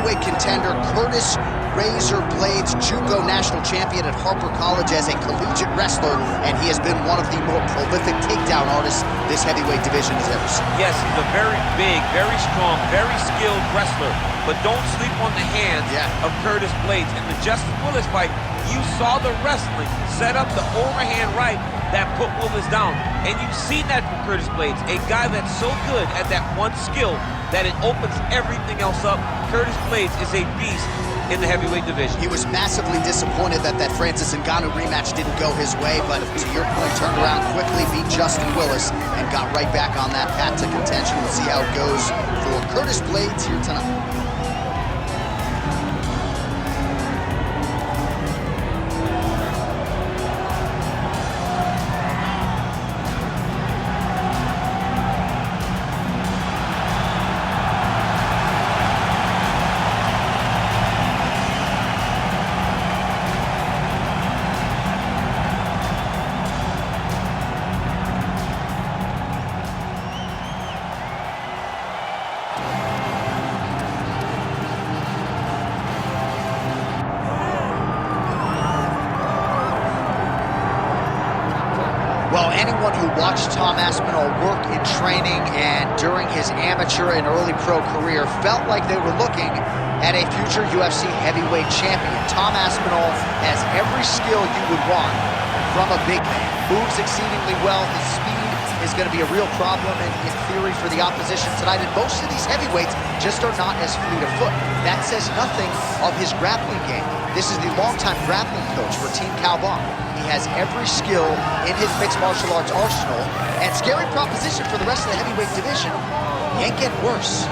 heavyweight contender, Curtis Razor Blaydes, JUCO national champion at Harper College as a collegiate wrestler, and he has been one of the more prolific takedown artists this heavyweight division has ever seen. Yes, he's a very big, very strong, very skilled wrestler, but don't sleep on the hands of Curtis Blaydes. In the Justin Willis fight, you saw the wrestling set up the overhand right that put Willis down, and you've seen that from Curtis Blaydes, a guy that's so good at that one skill that it opens everything else up. Curtis Blaydes is a beast in the heavyweight division. He was massively disappointed that Francis Ngannou rematch didn't go his way, but to your point, turned around quickly, beat Justin Willis, and got right back on that path to contention. We'll see how it goes for Curtis Blaydes here tonight. Well, anyone who watched Tom Aspinall work in training and during his amateur and early pro career felt like they were looking at a future UFC heavyweight champion. Tom Aspinall has every skill you would want from a big man. Moves exceedingly well. His speed is going to be a real problem in theory for the opposition tonight, and most of these heavyweights just are not as fleet of foot. That says nothing of his grappling game. This is the longtime grappling coach for Team Calbon. He has every skill in his mixed martial arts arsenal, and scary proposition for the rest of the heavyweight division. He ain't getting worse.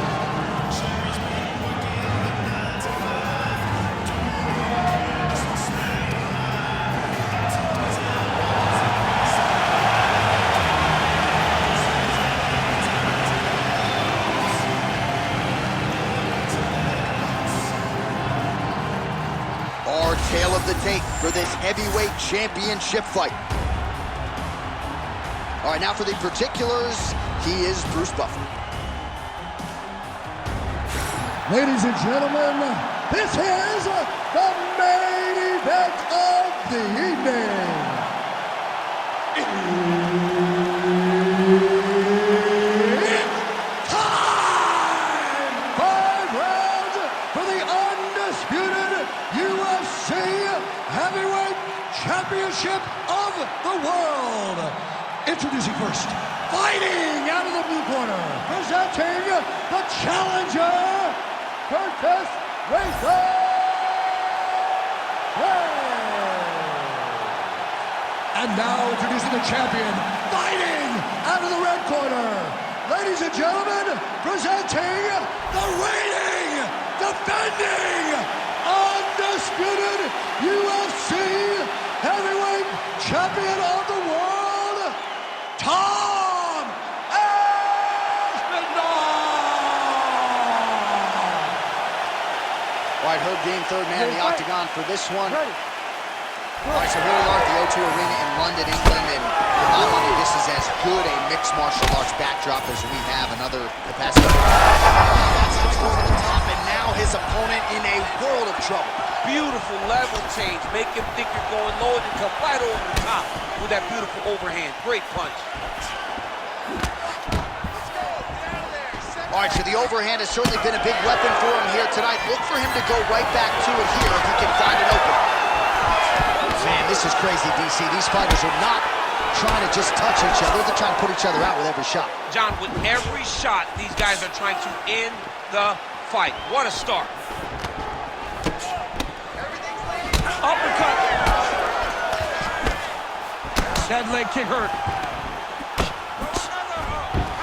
Our tale of the tape for this heavyweight championship fight. All right, now for the particulars, he is Bruce Buffer. Ladies and gentlemen, this is the main event of the evening. It's time! 5 rounds for the undisputed UFC Heavyweight Championship of the world. Introducing first, fighting out of the blue corner, presenting the challenger, Curtis Razor Blaydes. And now introducing the champion, fighting out of the red corner. Ladies and gentlemen, presenting the reigning, defending, undisputed UFC Heavyweight Champion of the world, Tom Aspinall! All right, Herb Dean, third man in the octagon for this one. All right, so here we are at the O2 Arena in London, England, and for my money, this is as good a mixed martial arts backdrop as we have another capacity. That's over the top, and now his opponent in a world of trouble. Beautiful level change. Make him think you're going low and come right over the top with that beautiful overhand. Great punch. All right, so the overhand has certainly been a big weapon for him here tonight. Look for him to go right back to it here if he can find an opening. Man, this is crazy, DC. These fighters are not trying to just touch each other. They're trying to put each other out with every shot. John, with every shot, these guys are trying to end the fight. What a start. Uppercut. That leg kick hurt.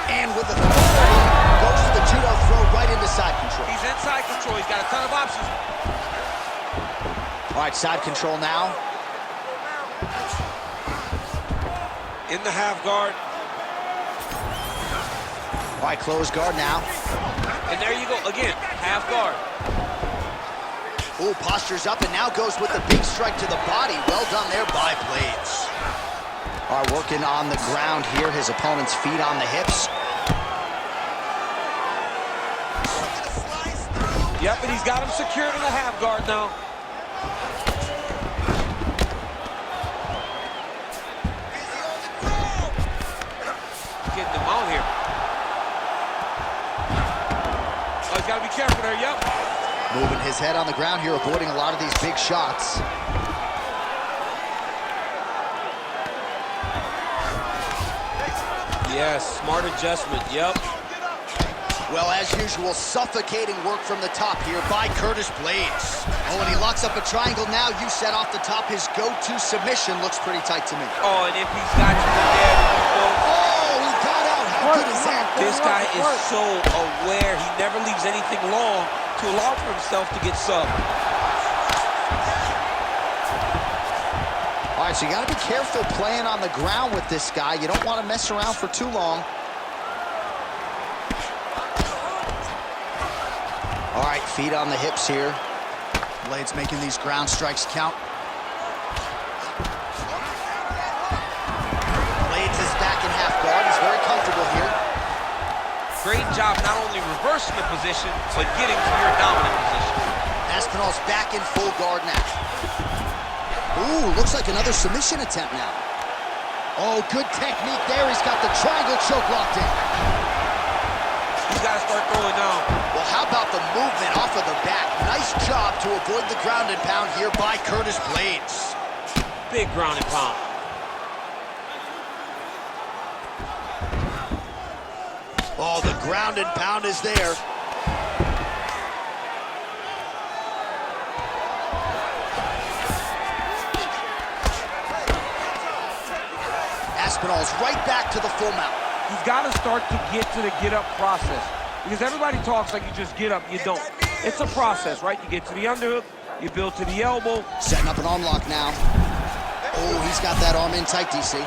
And with the goes to the judo throw right into side control. He's in side control. He's got a ton of options. All right, side control now. In the half guard. All right, closed guard now. And there you go, again, half guard. Ooh, postures up and now goes with the big strike to the body. Well done there by Blaydes. All right, working on the ground here. His opponent's feet on the hips. Yep, and he's got him secured in the half guard now. Getting him out here. Oh, he's got to be careful there, yep. Moving his head on the ground here, avoiding a lot of these big shots. Yes, smart adjustment, yep. Well, as usual, suffocating work from the top here by Curtis Blaydes. Oh, and he locks up a triangle now. You said off the top, his go-to submission looks pretty tight to me. Oh, and if he's got you there, oh, he got out. How good is that? This guy is so aware. He never leaves anything long to allow for himself to get subbed. All right, so you got to be careful playing on the ground with this guy. You don't want to mess around for too long. All right, feet on the hips here. Blaydes making these ground strikes count. Blaydes is back in half guard. He's very comfortable here. Great job not only reversing the position, but getting to your dominant position. Aspinall's back in full guard now. Ooh, looks like another submission attempt now. Oh, good technique there. He's got the triangle choke locked in. He's got to start throwing now. Well, how about the movement off of the back? Nice job to avoid the ground and pound here by Curtis Blaydes. Big ground and pound. Oh, the ground and pound is there. Aspinall's right back to the full mount. He's got to start to get to the get-up process. Because everybody talks like you just get up, you don't. It's a process, right? You get to the underhook, you build to the elbow. Setting up an arm lock now. Oh, he's got that arm in tight, DC.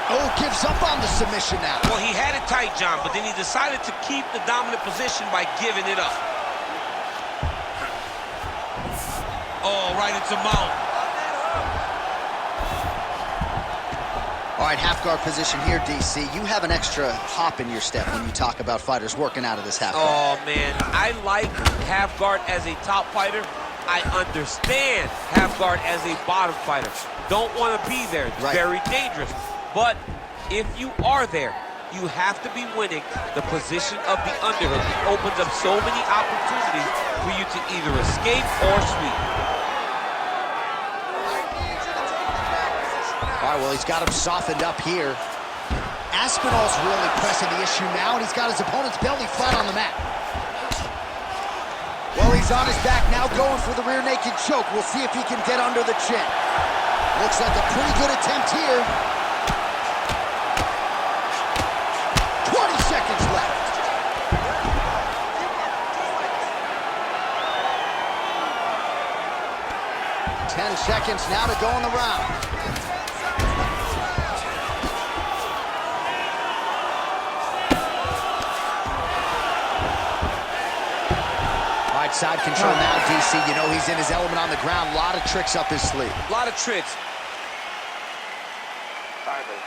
Oh, gives up on the submission now. Well, he had it tight, John, but then he decided to keep the dominant position by giving it up. Oh, right into mount. All right, half guard position here, DC. You have an extra hop in your step when you talk about fighters working out of this half guard. Oh, man, I like half guard as a top fighter. I understand half guard as a bottom fighter. Don't want to be there. It's very dangerous. But if you are there, you have to be winning the position of the underhook. It opens up so many opportunities for you to either escape or sweep. All right, well, he's got him softened up here. Aspinall's really pressing the issue now, and he's got his opponent's belly flat on the mat. Well, he's on his back now, going for the rear naked choke. We'll see if he can get under the chin. Looks like a pretty good attempt here. 20 seconds left. Ten seconds now to go in the round. All right, side control now, DC. You know he's in his element on the ground. A lot of tricks up his sleeve. A lot of tricks. All right, buddy.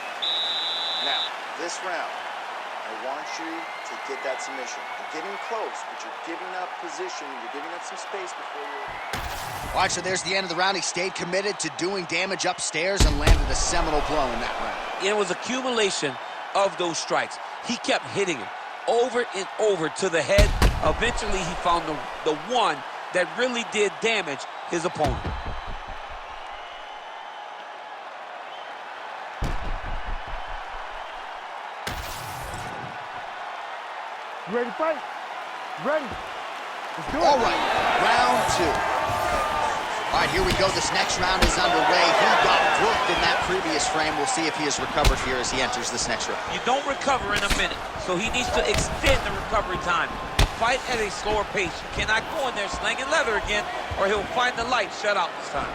Now, this round, I want you to get that submission. You're getting close, but you're giving up position. You're giving up some space before you... All right, so there's the end of the round. He stayed committed to doing damage upstairs and landed a seminal blow in that round. It was accumulation of those strikes. He kept hitting him over and over to the head. Eventually, he found the one that really did damage his opponent. You ready to fight? Ready? Let's do it. All right, round two. All right, here we go. This next round is underway. He got worked in that previous frame. We'll see if he has recovered here as he enters this next round. You don't recover in a minute, so he needs to extend the recovery time. Fight at a slower pace. You cannot go in there slinging leather again, or he'll find the light shut out this time.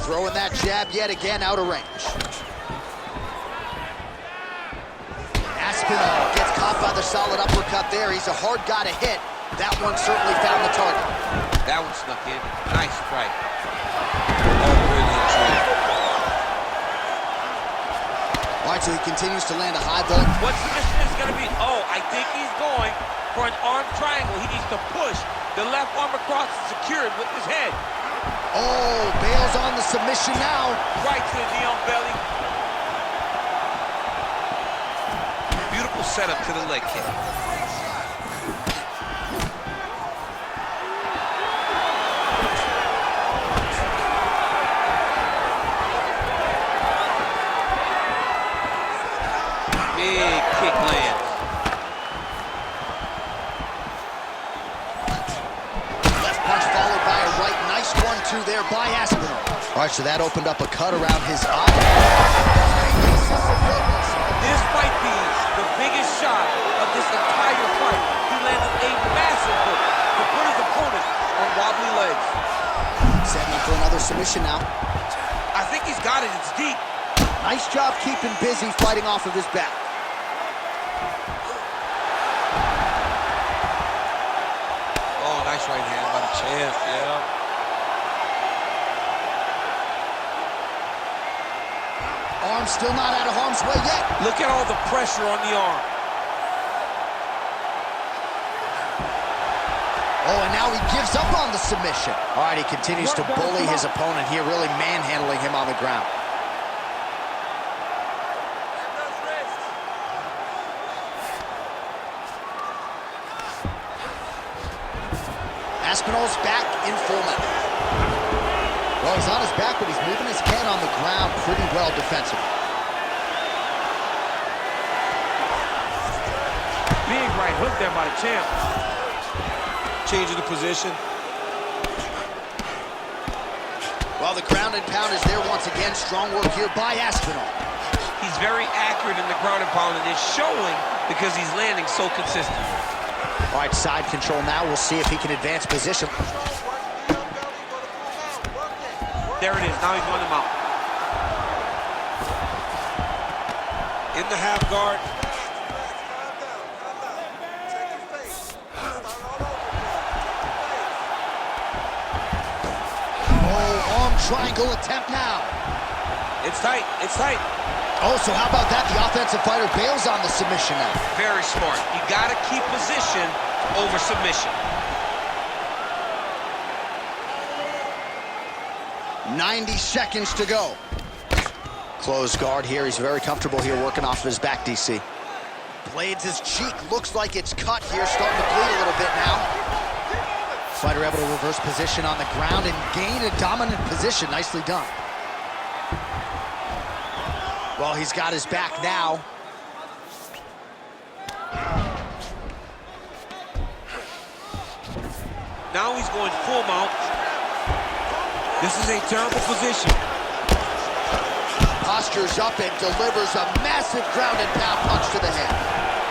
Throwing that jab yet again out of range. Aspinall gets caught by the solid uppercut there. He's a hard guy to hit. That one certainly found the target. That one snuck in. Nice strike. Oh, brilliant strike. All right, so he continues to land a high volley. What submission is going to be? Oh, I think he's going for an arm triangle. He needs to push the left arm across and secure it with his head. Oh, Bales on the submission now. Right to the knee on belly. Beautiful setup to the leg kick. Big kick lands. Left punch followed by a right. Nice 1-2 there by Aspinall. All right, so that opened up a cut around his eye. This might be the biggest shot of this entire fight. He landed a massive hook to put his opponent on wobbly legs. Setting up for another submission now. I think he's got it. It's deep. Nice job keeping busy, fighting off of his back. Oh, nice right hand by the champ. Yeah. Arm still not out of harm's way yet. Look at all the pressure on the arm. Oh, and now he gives up on the submission. All right, he continues to bully his opponent here, really manhandling him on the ground. Aspinall's back in full metal. Well, he's on his back, but he's moving his head on the ground pretty well defensively. Big right hook there by the champ. Changing the position. Well, the ground and pound is there once again. Strong work here by Aspinall. He's very accurate in the ground and pound, and it's showing because he's landing so consistently. All right, side control now. We'll see if he can advance position. There it is. Now he's running him out. In the half guard. Oh, arm triangle attempt now. It's tight. It's tight. Oh, so how about that? The offensive fighter bails on the submission now. Very smart. You got to keep position over submission. 90 seconds to go. Closed guard here. He's very comfortable here working off of his back, DC. Blaydes' cheek looks like it's cut here, starting to bleed a little bit now. Fighter able to reverse position on the ground and gain a dominant position. Nicely done. Well, he's got his back now. Now he's going full mount. This is a terrible position. Postures up and delivers a massive ground and pound punch to the head.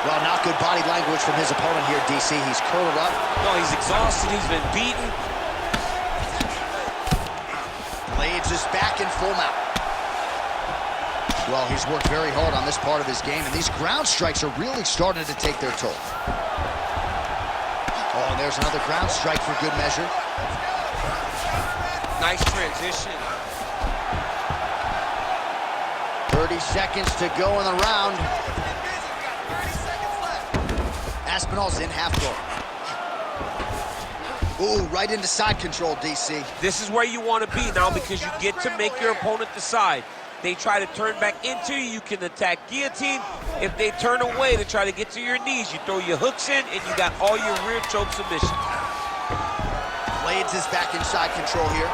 Well, not good body language from his opponent here, DC. He's curled up. No, he's exhausted. He's been beaten. Blaydes is back in full mount. Well, he's worked very hard on this part of his game, and these ground strikes are really starting to take their toll. Oh, and there's another ground strike for good measure. Nice transition. 30 seconds to go in the round. Aspinall's in half guard. Ooh, right into side control, DC. This is where you want to be now because you get to make your opponent decide. They try to turn back into you, you can attack guillotine. If they turn away to try to get to your knees, you throw your hooks in and you got all your rear choke submissions. Blaydes is back in side control here.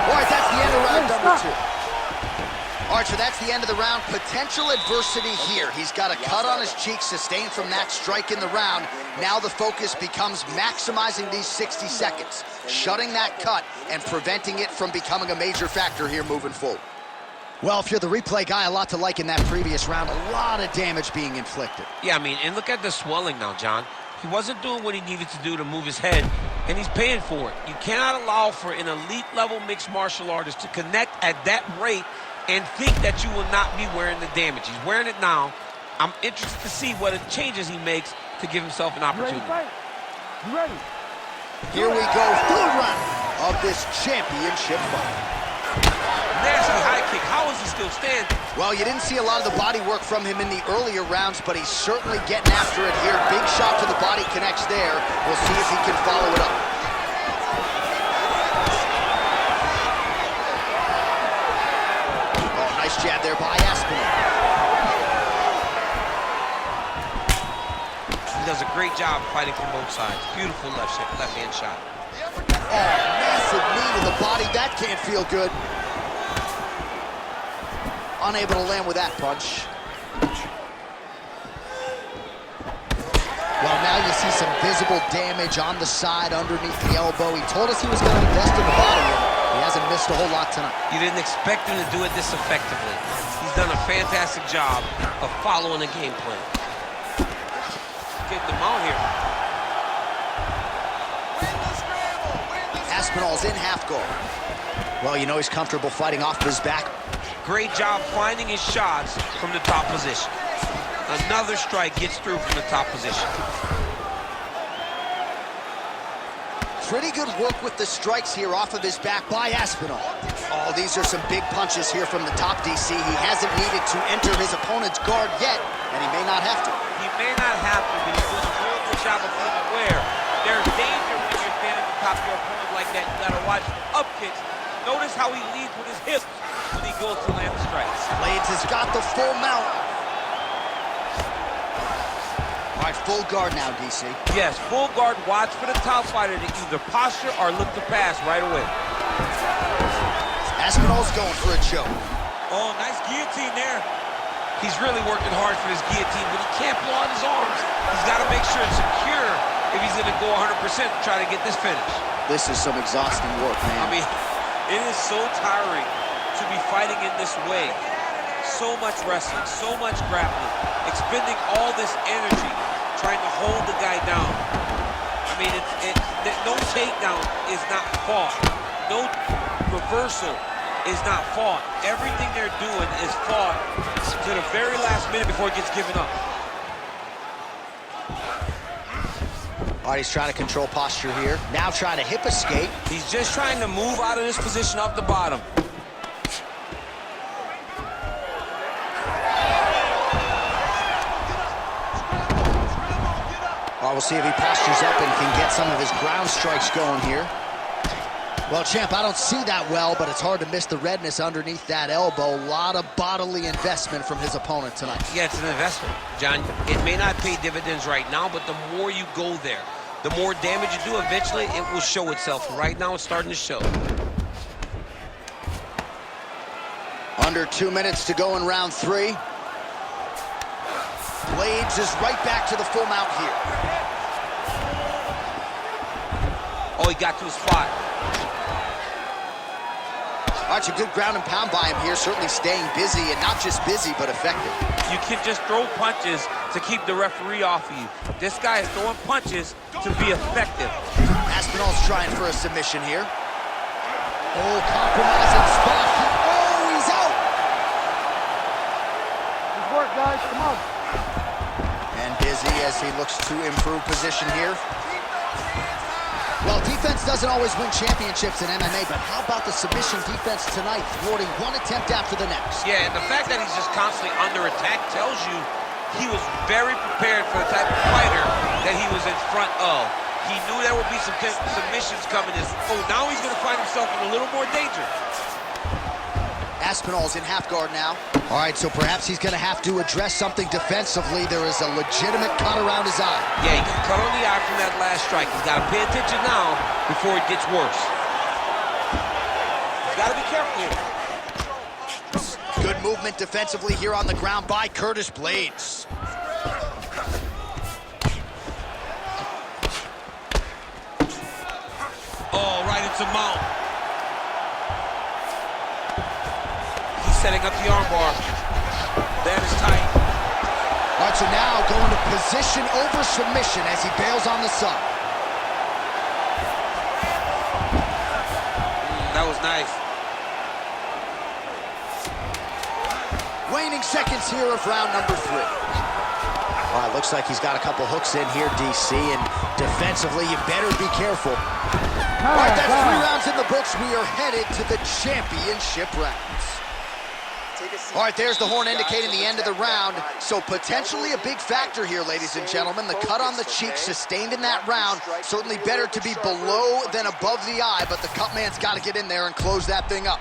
All right, that's the end of round number 2. All right, so that's the end of the round. Potential adversity here. He's got a cut on his cheek sustained from that strike in the round. Now the focus becomes maximizing these 60 seconds, shutting that cut and preventing it from becoming a major factor here moving forward. Well, if you're the replay guy, a lot to like in that previous round. A lot of damage being inflicted. Yeah, I mean, and look at the swelling now, John. He wasn't doing what he needed to do to move his head, and he's paying for it. You cannot allow for an elite-level mixed martial artist to connect at that rate and think that you will not be wearing the damage. He's wearing it now. I'm interested to see what changes he makes to give himself an opportunity. You ready? Here we go, third round of this championship fight. Nasty high kick. How is he still standing? Well, you didn't see a lot of the body work from him in the earlier rounds, but he's certainly getting after it here. Big shot to the body connects there. We'll see if he can follow it up. Oh, nice jab there by Aspinall. He does a great job fighting from both sides. Beautiful left-hand shot. Oh, massive knee to the body. That can't feel good. Unable to land with that punch. Well, now you see some visible damage on the side underneath the elbow. He told us he was going to invest in the body, and he hasn't missed a whole lot tonight. You didn't expect him to do it this effectively. He's done a fantastic job of following the game plan. Getting them out here. Aspinall's in half guard. Well, you know he's comfortable fighting off of his back. Great job finding his shots from the top position. Another strike gets through from the top position. Pretty good work with the strikes here off of his back by Aspinall. Oh, these are some big punches here from the top, DC. He hasn't needed to enter his opponent's guard yet, and he may not have to. He may not have to, but he's doing a real good job of being aware. There's danger when you're standing on top of your opponent like that. You gotta watch up kicks. Notice how he leads with his hips when he goes to land strikes. Blaydes has got the full mount. All right, full guard now, DC. Yes, full guard. Watch for the top fighter to either posture or look to pass right away. Aspinall's going for a choke. Oh, nice guillotine there. He's really working hard for this guillotine, but he can't blow out his arms. He's got to make sure it's secure if he's going to go 100% to try to get this finish. This is some exhausting work, man. I mean, it is so tiring to be fighting in this way. So much wrestling, so much grappling, expending all this energy trying to hold the guy down. I mean, no takedown is not fought. No reversal is not fought. Everything they're doing is fought to the very last minute before it gets given up. All right, he's trying to control posture here. Now trying to hip escape. He's just trying to move out of this position off the bottom. All right, we'll see if he postures up and can get some of his ground strikes going here. Well, champ, I don't see that well, but it's hard to miss the redness underneath that elbow. A lot of bodily investment from his opponent tonight. Yeah, it's an investment, John. It may not pay dividends right now, but the more you go there, the more damage you do, eventually it will show itself. Right now, it's starting to show. Under 2 minutes to go in round 3. Blaydes is right back to the full mount here. Oh, he got to his spot. All right, a good ground and pound by him here, certainly staying busy, and not just busy, but effective. You can just throw punches to keep the referee off of you. This guy is throwing punches to be effective. Aspinall's trying for a submission here. Oh, compromising spot. Oh, he's out. Good work, guys. Come on. And busy as he looks to improve position here. Well, defense doesn't always win championships in MMA, but how about the submission defense tonight, thwarting one attempt after the next? Yeah, and the fact that he's just constantly under attack tells you he was very prepared for the type of fighter that he was in front of. He knew there would be some submissions coming in. Oh, now he's going to find himself in a little more danger. Aspinall's in half guard now. All right, so perhaps he's going to have to address something defensively. There is a legitimate cut around his eye. Yeah, he got cut on the eye from that last strike. He's got to pay attention now before it gets worse. He's got to be careful here. Good movement defensively here on the ground by Curtis Blaydes. Oh, right into mount. Setting up the armbar. That is tight. All right, so now going to position over submission as he bails on the side. That was nice. Waning seconds here of round number 3. All right, looks like he's got a couple hooks in here, DC, and defensively, you better be careful. All right, that's 3 rounds in the books. We are headed to the championship rounds. All right, there's the horn indicating the end of the round. So potentially a big factor here, ladies and gentlemen. The cut on the cheek sustained in that round. Certainly better to be below than above the eye, but the cut man's got to get in there and close that thing up.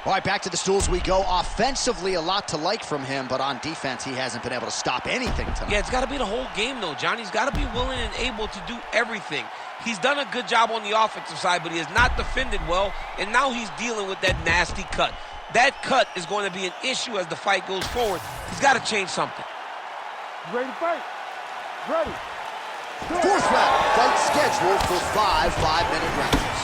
All right, back to the stools we go. Offensively, a lot to like from him, but on defense, he hasn't been able to stop anything tonight. Yeah, it's got to be the whole game, though, John. He's got to be willing and able to do everything. He's done a good job on the offensive side, but he has not defended well, and now he's dealing with that nasty cut. That cut is going to be an issue as the fight goes forward. He's got to change something. Ready to fight? Ready. 4th round, fight scheduled for 5 5-minute rounds.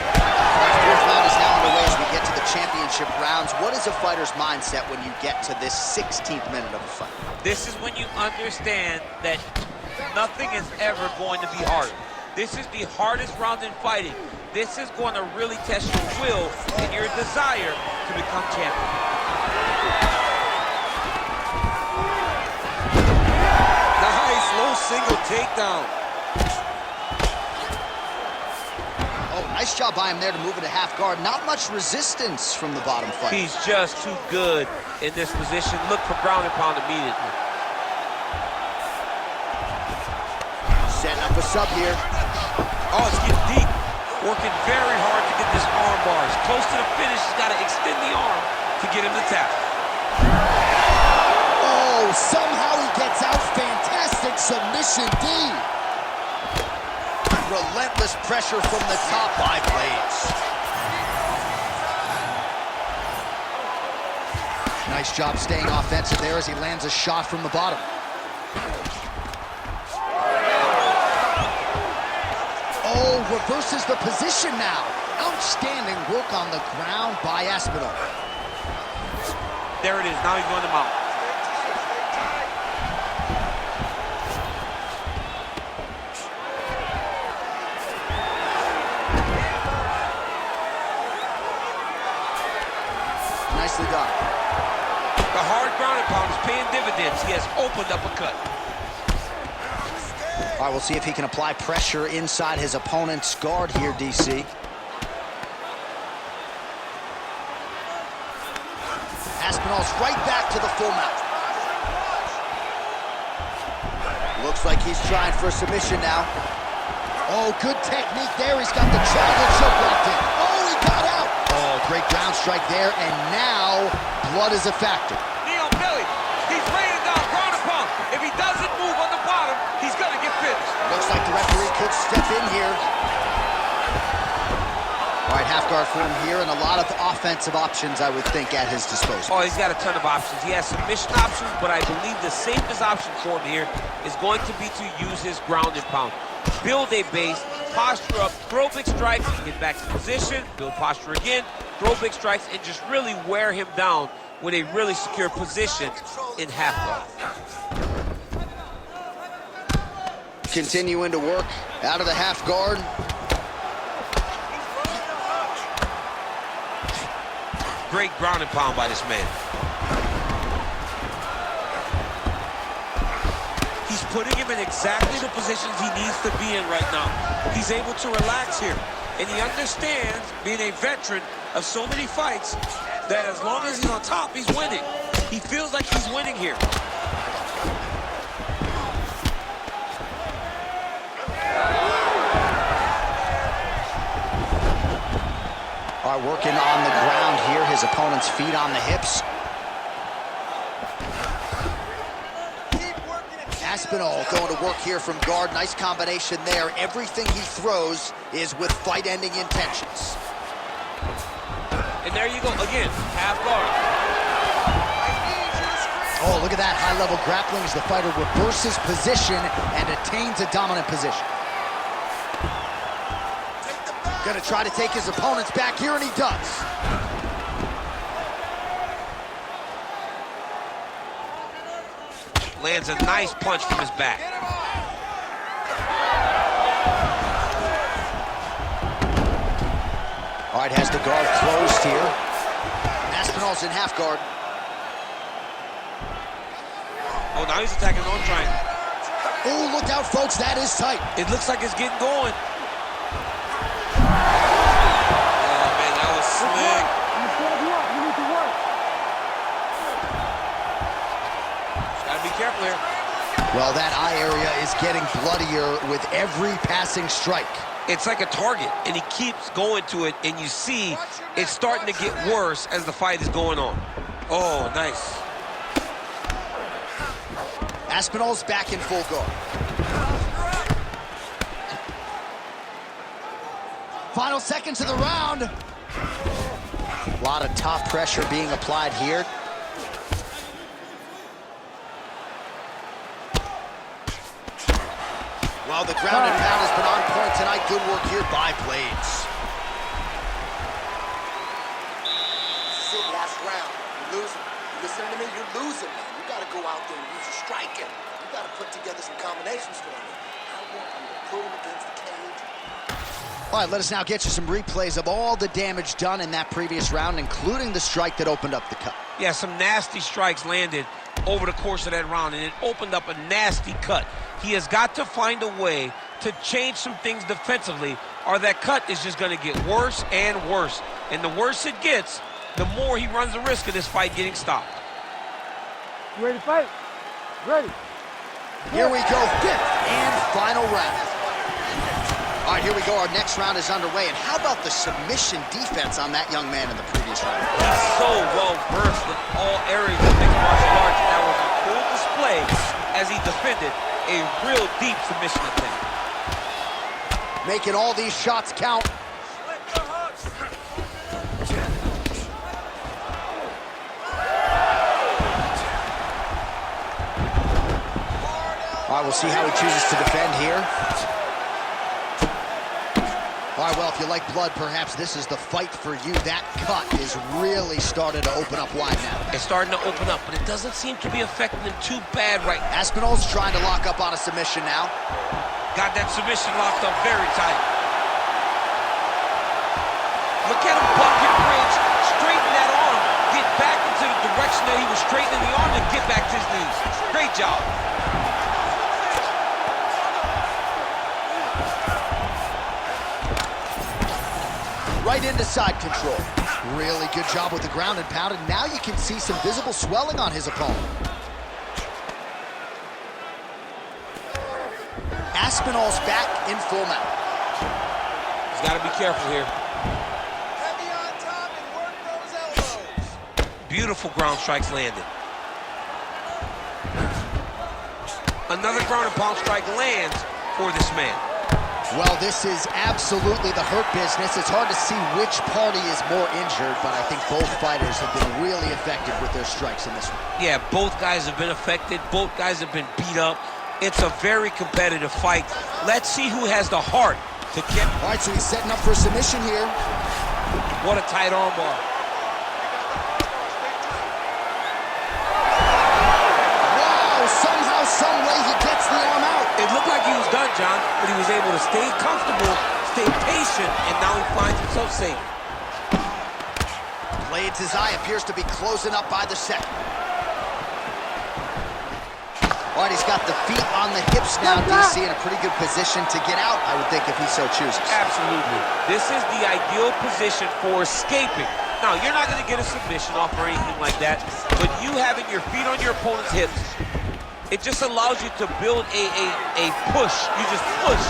The 4th round is now underway as we get to the championship rounds. What is a fighter's mindset when you get to this 16th minute of a fight? This is when you understand that nothing is ever going to be hard. This is the hardest round in fighting. This is going to really test your will and your desire to become champion. Nice, low single takedown. Oh, nice job by him there to move into half guard. Not much resistance from the bottom fighter. He's just too good in this position. Look for ground and pound immediately. Setting up a sub here. Oh, it's getting deep. Working very hard to get this arm bar. He's close to the finish. He's got to extend the arm to get him to tap. Oh, somehow he gets out. Fantastic submission D. Relentless pressure from the top by Blaydes. Nice job staying offensive there as he lands a shot from the bottom. Oh, reverses the position now. Outstanding work on the ground by Aspinall. There it is. Now he's going to mount. Nicely done. The hard ground and pound is paying dividends. He has opened up a cut. All right, we'll see if he can apply pressure inside his opponent's guard here, DC. Aspinall's right back to the full mount. Looks like he's trying for a submission now. Oh, good technique there. He's got the triangle choke locked in. Oh, he got out. Oh, great ground strike there, and now blood is a factor. Knee on belly. He's laying down ground and pound. If he doesn't move on the bottom, he's going to get finished. Looks like the referee could step in here. All right, half guard for him here, and a lot of offensive options, I would think, at his disposal. Oh, he's got a ton of options. He has submission options, but I believe the safest option for him here is going to be to use his ground and pound. Build a base, posture up, throw big strikes, get back to position, build posture again, throw big strikes, and just really wear him down with a really secure position in half guard. Continuing to work out of the half guard. Great ground and pound by this man. He's putting him in exactly the positions he needs to be in right now. He's able to relax here. And he understands, being a veteran of so many fights, that as long as he's on top, he's winning. He feels like he's winning here. All right, working on the ground here. His opponent's feet on the hips. Aspinall going to work here from guard. Nice combination there. Everything he throws is with fight-ending intentions. And there you go, again, half guard. Oh, look at that high-level grappling as the fighter reverses position and attains a dominant position. Gonna try to take his opponents back here, and he does. Lands a nice punch from his back. All right, has the guard closed here. Aspinall's in half guard. Oh, now he's attacking on triangle. Oh, look out, folks. That is tight. It looks like it's getting going. Oh, man, that was slick. You need to work. Gotta be careful here. Well, that eye area is getting bloodier with every passing strike. It's like a target, and he keeps going to it, and you see it's starting to get worse as the fight is going on. Oh, nice. Aspinall's back in full guard. Final seconds of the round. A lot of top pressure being applied here. Well, the ground and pound has been on point tonight. Good work here by Blaydes. This is it, last round. You're losing. You listening to me? You're losing, man. You got to go out there and use your striking. You got to put together some combinations for me. I want you to put him against the cage. All right, let us now get you some replays of all the damage done in that previous round, including the strike that opened up the cut. Yeah, some nasty strikes landed over the course of that round, and it opened up a nasty cut. He has got to find a way to change some things defensively, or that cut is just going to get worse and worse. And the worse it gets, the more he runs the risk of this fight getting stopped. You ready to fight? Ready. Here we go, fifth and final round. All right, here we go. Our next round is underway. And how about the submission defense on that young man in the previous round? He's so well-versed in all areas of mixed martial arts. That was a full display as he defended a real deep submission attempt. Making all these shots count. All right, we'll see how he chooses to defend here. All right, well, if you like blood, perhaps this is the fight for you. That cut is really starting to open up wide now. It's starting to open up, but it doesn't seem to be affecting him too bad right now. Aspinall's trying to lock up on a submission now. Got that submission locked up very tight. Look at him buck and bridge, straighten that arm, get back into the direction that he was straightening the arm, and get back to his knees. Great job. Right into side control. Really good job with the ground and pound, and now you can see some visible swelling on his opponent. Aspinall's back in full mount. He's got to be careful here. Heavy on top and work those elbows. Beautiful ground strikes landed. Another ground and pound strike lands for this man. Well, this is absolutely the hurt business. It's hard to see which party is more injured, but I think both fighters have been really effective with their strikes in this one. Yeah, both guys have been affected. Both guys have been beat up. It's a very competitive fight. Let's see who has the heart to get. All right, so he's setting up for a submission here. What a tight arm bar. Wow, somehow, some way he gets the arm out. It looked like he was done, John, but he was able to stay comfortable, stay patient, and now he finds himself safe. Blaydes' eye appears to be closing up by the second. All right, he's got the feet on the hips now, DC, in a pretty good position to get out, I would think, if he so chooses. Absolutely. This is the ideal position for escaping. Now, you're not going to get a submission off or anything like that, but you having your feet on your opponent's hips, it just allows you to build a push. You just push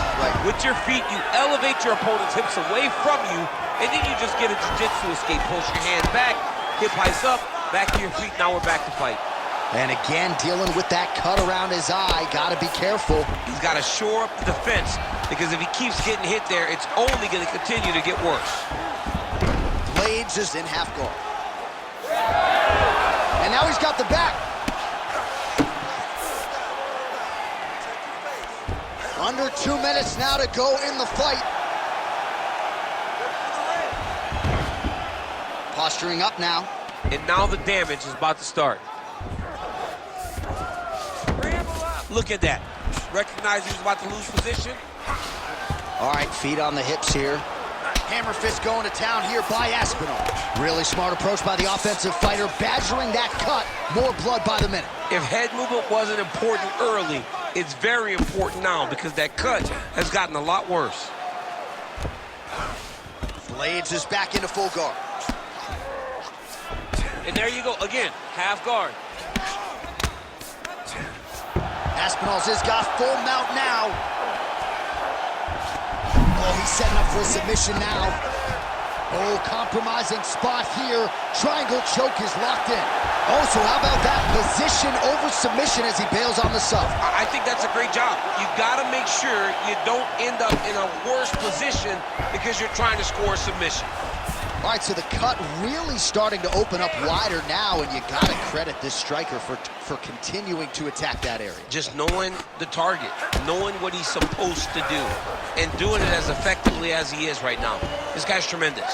with your feet. You elevate your opponent's hips away from you, and then you just get a jiu-jitsu escape. Push your hand back, hip heights up, back to your feet. Now we're back to fight. And again, dealing with that cut around his eye. Got to be careful. He's got to shore up the defense, because if he keeps getting hit there, it's only going to continue to get worse. Blaydes is in half guard. And now he's got the back. Under 2 minutes now to go in the fight. Posturing up now. And now the damage is about to start. Look at that. Recognize he was about to lose position. All right, feet on the hips here. Hammer fist going to town here by Aspinall. Really smart approach by the offensive fighter, badgering that cut. More blood by the minute. If head movement wasn't important early, it's very important now because that cut has gotten a lot worse. Blaydes is back into full guard. And there you go, again, half guard. Aspinall's has got full mount now. Oh, he's setting up for a submission now. Oh, compromising spot here. Triangle choke is locked in. Oh, so how about that position over submission as he bails on the sub? I think that's a great job. You gotta make sure you don't end up in a worse position because you're trying to score a submission. All right, so the cut really starting to open up wider now, and you gotta credit this striker for continuing to attack that area. Just knowing the target, knowing what he's supposed to do, and doing it as effectively as he is right now. This guy's tremendous.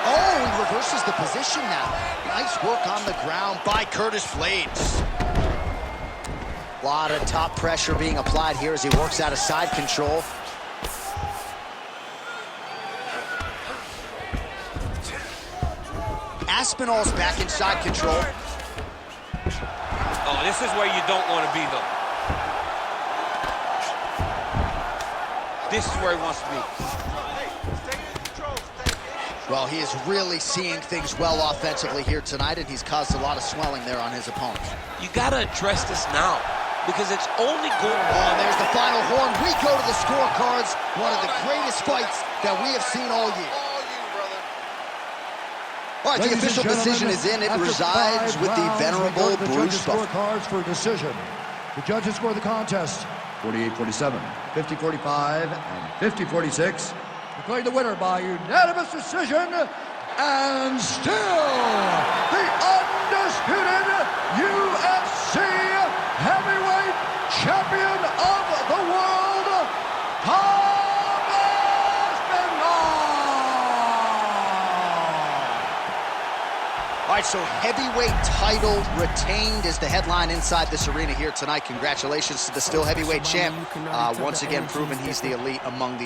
Oh, he reverses the position now. Nice work on the ground by Curtis Blaydes. A lot of top pressure being applied here as he works out of side control. Aspinall's back in side control. Oh, this is where you don't want to be, though. This is where he wants to be. Well, he is really seeing things well offensively here tonight, and he's caused a lot of swelling there on his opponent. You got to address this now because it's only going on. Oh, there's the final horn. We go to the scorecards. One of the greatest fights that we have seen all year. All right, the official decision is in. It resides with the venerable Bruce Buffer. Scorecards for decision. The judges score the contest 48-47, 50-45, and 50-46. Declaring the winner by unanimous decision, and still the undisputed UFC heavyweight champion of the world, All right, so heavyweight title retained is the headline inside this arena here tonight. Congratulations to the still heavyweight champ. Once again, proven he's the elite among the